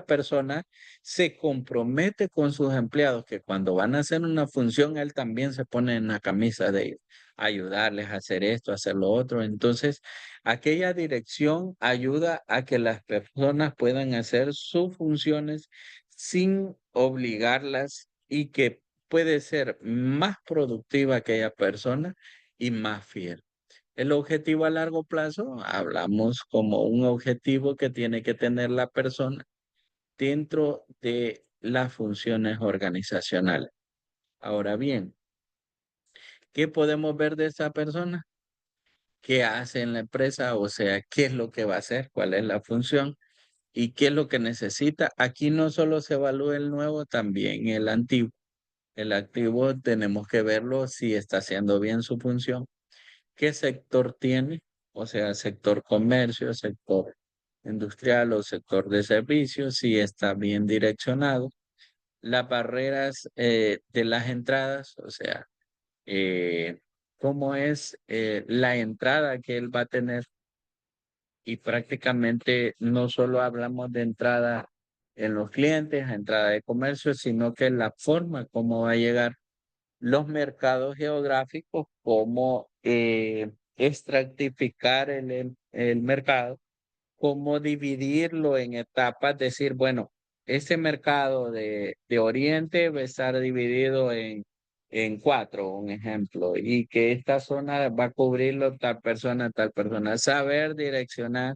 persona se compromete con sus empleados que cuando van a hacer una función, él también se pone en la camisa de ellos, ayudarles a hacer esto, a hacer lo otro. Entonces, aquella dirección ayuda a que las personas puedan hacer sus funciones sin obligarlas y que puede ser más productiva aquella persona y más fiel. El objetivo a largo plazo, hablamos como un objetivo que tiene que tener la persona dentro de las funciones organizacionales. Ahora bien, ¿qué podemos ver de esa persona? ¿Qué hace en la empresa? O sea, ¿qué es lo que va a hacer? ¿Cuál es la función? ¿Y qué es lo que necesita? Aquí no solo se evalúa el nuevo, también el antiguo. El activo tenemos que verlo si está haciendo bien su función. ¿Qué sector tiene? O sea, sector comercio, sector industrial o sector de servicios, si está bien direccionado. Las barreras de las entradas, o sea, eh, cómo es la entrada que él va a tener. Y prácticamente no solo hablamos de entrada en los clientes, entrada de comercio, sino que la forma como va a llegar los mercados geográficos, cómo estratificar el mercado, cómo dividirlo en etapas, decir, bueno, este mercado de Oriente va a estar dividido en cuatro, un ejemplo, y que esta zona va a cubrirlo tal persona, saber direccionar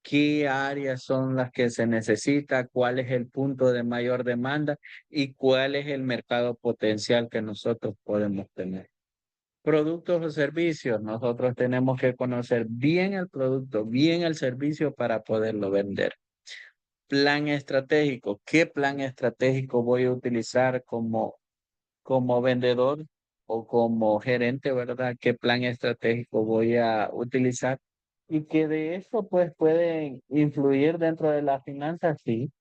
qué áreas son las que se necesita, cuál es el punto de mayor demanda y cuál es el mercado potencial que nosotros podemos tener. Productos o servicios, nosotros tenemos que conocer bien el producto, bien el servicio para poderlo vender. Plan estratégico, ¿qué plan estratégico voy a utilizar como vendedor o como gerente, ¿verdad? ¿Qué plan estratégico voy a utilizar? Y que de eso pues pueden influir dentro de las finanzas, sí,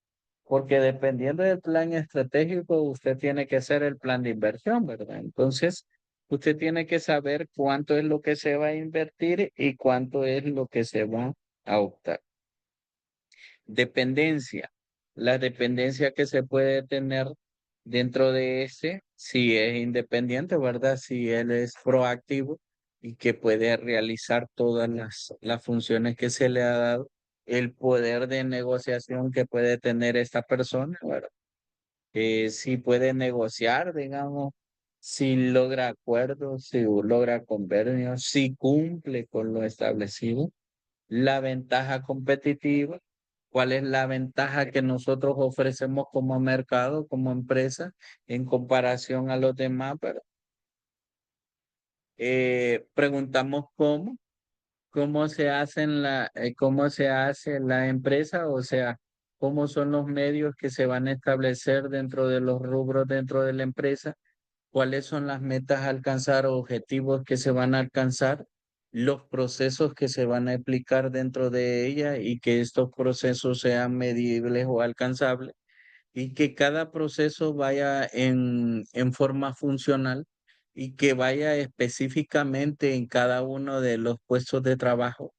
porque dependiendo del plan estratégico, usted tiene que hacer el plan de inversión, ¿verdad? Entonces, usted tiene que saber cuánto es lo que se va a invertir y cuánto es lo que se va a optar. Dependencia. La dependencia que se puede tener dentro de ese, si es independiente, ¿verdad? Si él es proactivo y que puede realizar todas las funciones que se le ha dado, el poder de negociación que puede tener esta persona, ¿verdad? Si puede negociar, digamos, si logra acuerdos, si logra convenios, si cumple con lo establecido. La ventaja competitiva, cuál es la ventaja que nosotros ofrecemos como mercado, como empresa, en comparación a los demás, pero preguntamos cómo se hace la empresa, o sea, cómo son los medios que se van a establecer dentro de los rubros dentro de la empresa, cuáles son las metas a alcanzar o objetivos que se van a alcanzar, los procesos que se van a aplicar dentro de ella y que estos procesos sean medibles o alcanzables y que cada proceso vaya en forma funcional y que vaya específicamente en cada uno de los puestos de trabajo,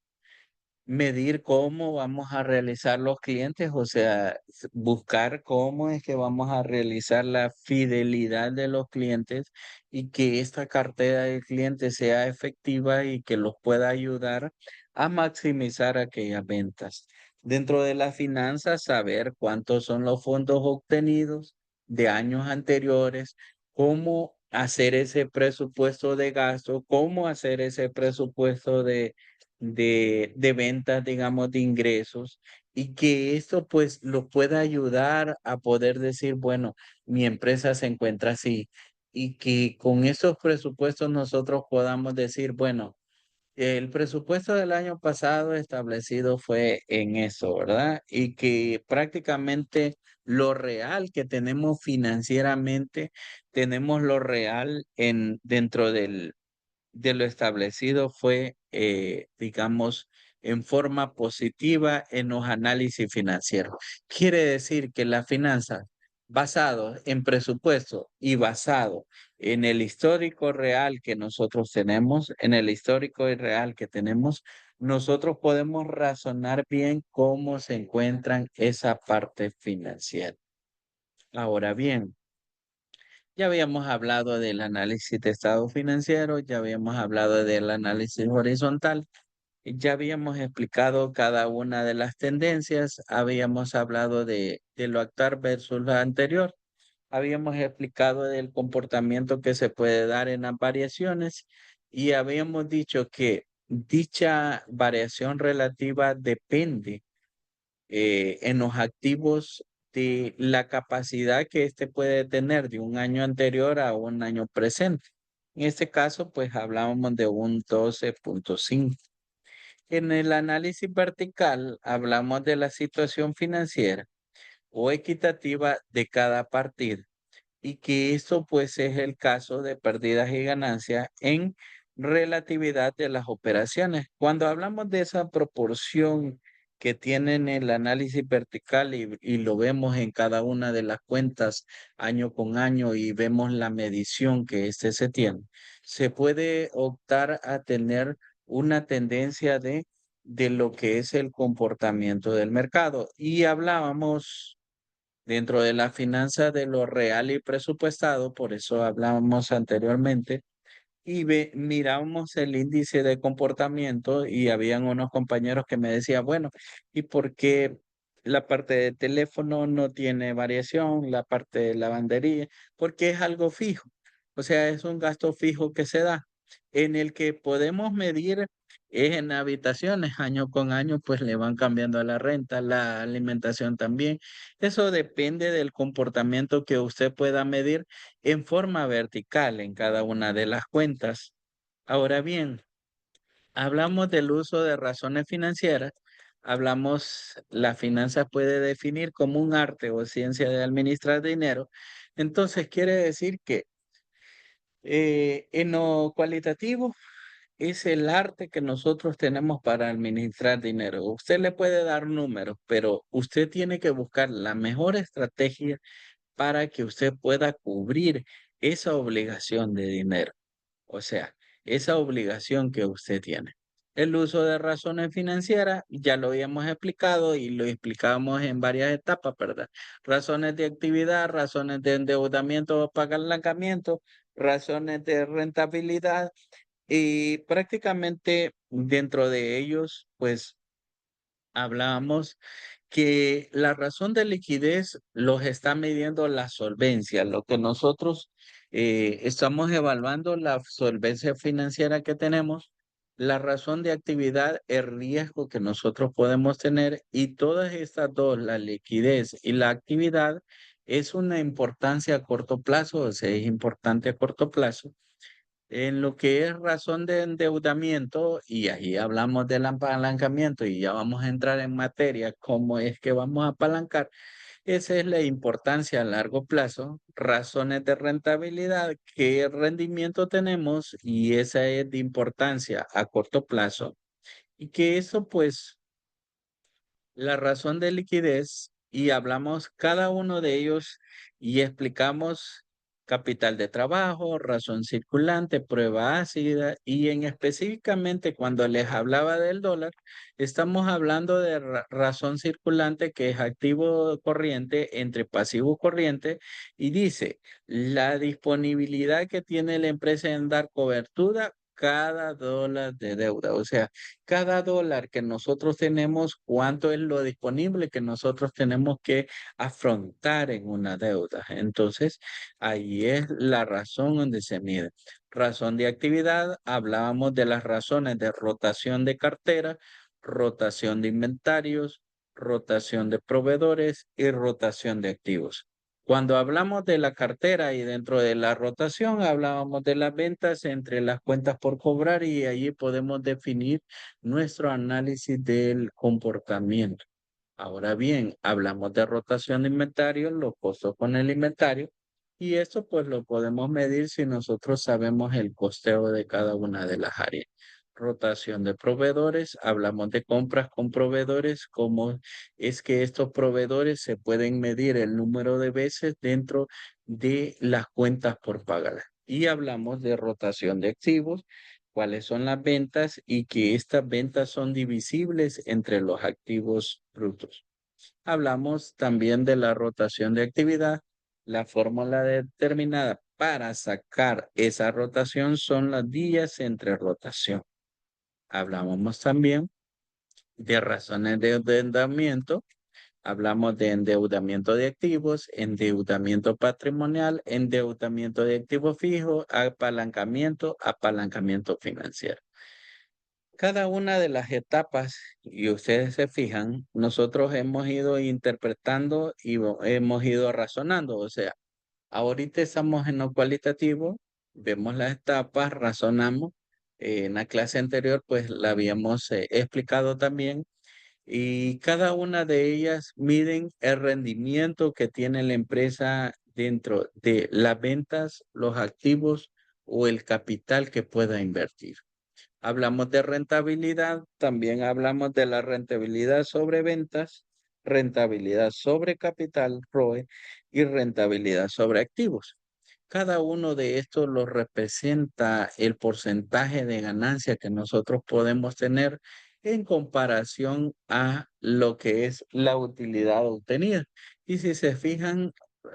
medir cómo vamos a realizar los clientes, o sea, buscar cómo es que vamos a realizar la fidelidad de los clientes y que esta cartera de clientes sea efectiva y que los pueda ayudar a maximizar aquellas ventas. Dentro de las finanzas, saber cuántos son los fondos obtenidos, de años anteriores, cómo hacer ese presupuesto de gasto, cómo hacer ese presupuesto de ventas, digamos, de ingresos, y que esto pues lo pueda ayudar a poder decir, bueno, mi empresa se encuentra así, y que con esos presupuestos nosotros podamos decir, bueno, el presupuesto del año pasado establecido fue en eso, ¿verdad? Y que prácticamente lo real que tenemos financieramente, tenemos lo real dentro de lo establecido fue, digamos, en forma positiva en los análisis financieros. Quiere decir que la finanza basado en presupuesto y basado en el histórico real que nosotros tenemos, en el histórico y real que tenemos, nosotros podemos razonar bien cómo se encuentran esa parte financiera. Ahora bien, ya habíamos hablado del análisis de estado financiero, ya habíamos hablado del análisis horizontal, ya habíamos explicado cada una de las tendencias, habíamos hablado de lo actual versus lo anterior, habíamos explicado del comportamiento que se puede dar en las variaciones y habíamos dicho que dicha variación relativa depende en los activos de la capacidad que éste puede tener de un año anterior a un año presente. En este caso, pues hablábamos de un 12,5. En el análisis vertical, hablamos de la situación financiera o equitativa de cada partida y que esto pues es el caso de pérdidas y ganancias en relatividad de las operaciones. Cuando hablamos de esa proporción que tienen el análisis vertical y lo vemos en cada una de las cuentas año con año y vemos la medición que este se tiene, se puede optar a tener una tendencia de lo que es el comportamiento del mercado. Y hablábamos dentro de la finanza de lo real y presupuestado, por eso hablábamos anteriormente, y mirábamos el índice de comportamiento y habían unos compañeros que me decían, bueno, ¿y por qué la parte de teléfono no tiene variación, la parte de lavandería? Porque es algo fijo, o sea, es un gasto fijo que se da, en el que podemos medir es en habitaciones, año con año, pues le van cambiando la renta, la alimentación también. Eso depende del comportamiento que usted pueda medir en forma vertical en cada una de las cuentas. Ahora bien, hablamos del uso de razones financieras, hablamos, la finanza puede definir como un arte o ciencia de administrar dinero, entonces quiere decir que en lo cualitativo es el arte que nosotros tenemos para administrar dinero. Usted le puede dar números, pero usted tiene que buscar la mejor estrategia para que usted pueda cubrir esa obligación de dinero, o sea, esa obligación que usted tiene. El uso de razones financieras, ya lo habíamos explicado y lo explicábamos en varias etapas, ¿verdad? Razones de actividad, razones de endeudamiento o apalancamiento, razones de rentabilidad y prácticamente dentro de ellos, pues hablábamos que la razón de liquidez los está midiendo la solvencia, lo que nosotros estamos evaluando la solvencia financiera que tenemos, la razón de actividad, el riesgo que nosotros podemos tener y todas estas dos, la liquidez y la actividad, es una importancia a corto plazo, o sea, es importante a corto plazo en lo que es razón de endeudamiento, y ahí hablamos del apalancamiento y ya vamos a entrar en materia, cómo es que vamos a apalancar, esa es la importancia a largo plazo, razones de rentabilidad, qué rendimiento tenemos y esa es de importancia a corto plazo. Y que eso pues la razón de liquidez y hablamos cada uno de ellos y explicamos capital de trabajo, razón circulante, prueba ácida y en específicamente cuando les hablaba del dólar, estamos hablando de razón circulante que es activo corriente entre pasivo corriente y dice la disponibilidad que tiene la empresa en dar cobertura cada dólar de deuda. O sea, cada dólar que nosotros tenemos, cuánto es lo disponible que nosotros tenemos que afrontar en una deuda. Entonces, ahí es la razón donde se mide. Razón de actividad, hablábamos de las razones de rotación de cartera, rotación de inventarios, rotación de proveedores y rotación de activos. Cuando hablamos de la cartera y dentro de la rotación, hablábamos de las ventas entre las cuentas por cobrar y allí podemos definir nuestro análisis del comportamiento. Ahora bien, hablamos de rotación de inventario, los costos con el inventario, y esto pues lo podemos medir si nosotros sabemos el costeo de cada una de las áreas. Rotación de proveedores, hablamos de compras con proveedores, cómo es que estos proveedores se pueden medir el número de veces dentro de las cuentas por pagar. Y hablamos de rotación de activos, cuáles son las ventas y que estas ventas son divisibles entre los activos brutos. Hablamos también de la rotación de actividad. La fórmula determinada para sacar esa rotación son las días entre rotación. Hablamos también de razones de endeudamiento. Hablamos de endeudamiento de activos, endeudamiento patrimonial, endeudamiento de activo fijo, apalancamiento financiero. Cada una de las etapas, y ustedes se fijan, nosotros hemos ido interpretando y hemos ido razonando. O sea, ahorita estamos en lo cualitativo, vemos las etapas, razonamos. En la clase anterior, pues la habíamos explicado también. Y cada una de ellas miden el rendimiento que tiene la empresa dentro de las ventas, los activos o el capital que pueda invertir. Hablamos de rentabilidad, también hablamos de la rentabilidad sobre ventas, rentabilidad sobre capital, ROE, y rentabilidad sobre activos. Cada uno de estos los representa el porcentaje de ganancia que nosotros podemos tener en comparación a lo que es la utilidad obtenida. Y si se fijan,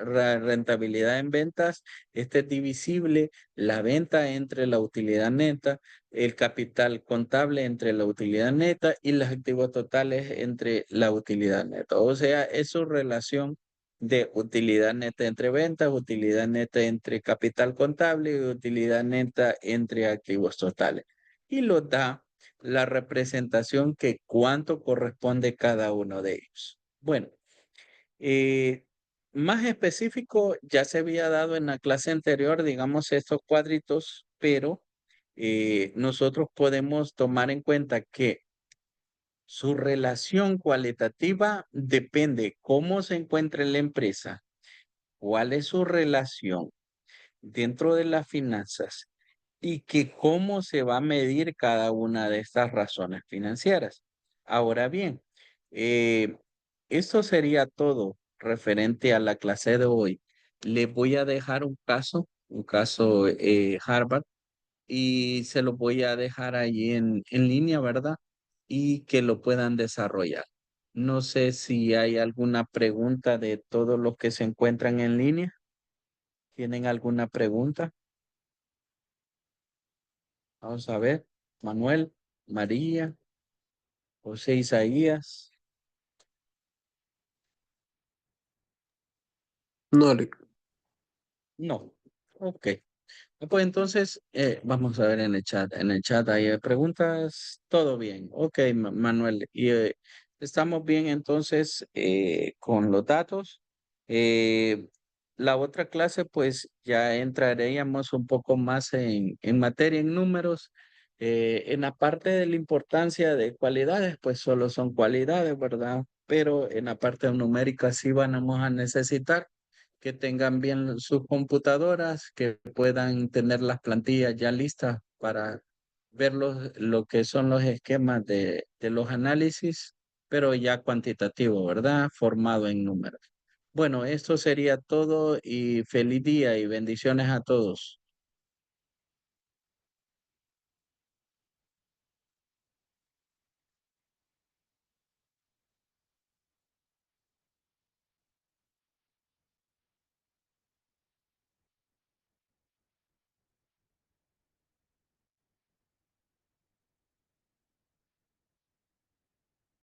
la rentabilidad en ventas, este es divisible la venta entre la utilidad neta, el capital contable entre la utilidad neta y los activos totales entre la utilidad neta. O sea, es su relación de utilidad neta entre ventas, utilidad neta entre capital contable y utilidad neta entre activos totales. Y lo da la representación que cuánto corresponde cada uno de ellos. Bueno, eh, más específico ya se había dado en la clase anterior, digamos, estos cuadritos, pero nosotros podemos tomar en cuenta que su relación cualitativa depende cómo se encuentre la empresa, cuál es su relación dentro de las finanzas y que cómo se va a medir cada una de estas razones financieras. Ahora bien, eh, esto sería todo referente a la clase de hoy. Les voy a dejar un caso Harvard, y se lo voy a dejar ahí en línea, ¿verdad? Y que lo puedan desarrollar. No sé si hay alguna pregunta de todos los que se encuentran en línea. ¿Tienen alguna pregunta? Vamos a ver. Manuel, María, José Isaías. No, Alec. No. Ok. Pues entonces, vamos a ver en el chat. En el chat hay preguntas. Todo bien. Ok, Manuel. Y estamos bien entonces con los datos. Eh, la otra clase, pues ya entraríamos un poco más en materia, en números. En la parte de la importancia de cualidades, pues solo son cualidades, ¿verdad? Pero en la parte numérica sí vamos a necesitar que tengan bien sus computadoras, que puedan tener las plantillas ya listas para ver lo que son los esquemas de los análisis, pero ya cuantitativo, ¿verdad? Formado en números. Bueno, esto sería todo y feliz día y bendiciones a todos.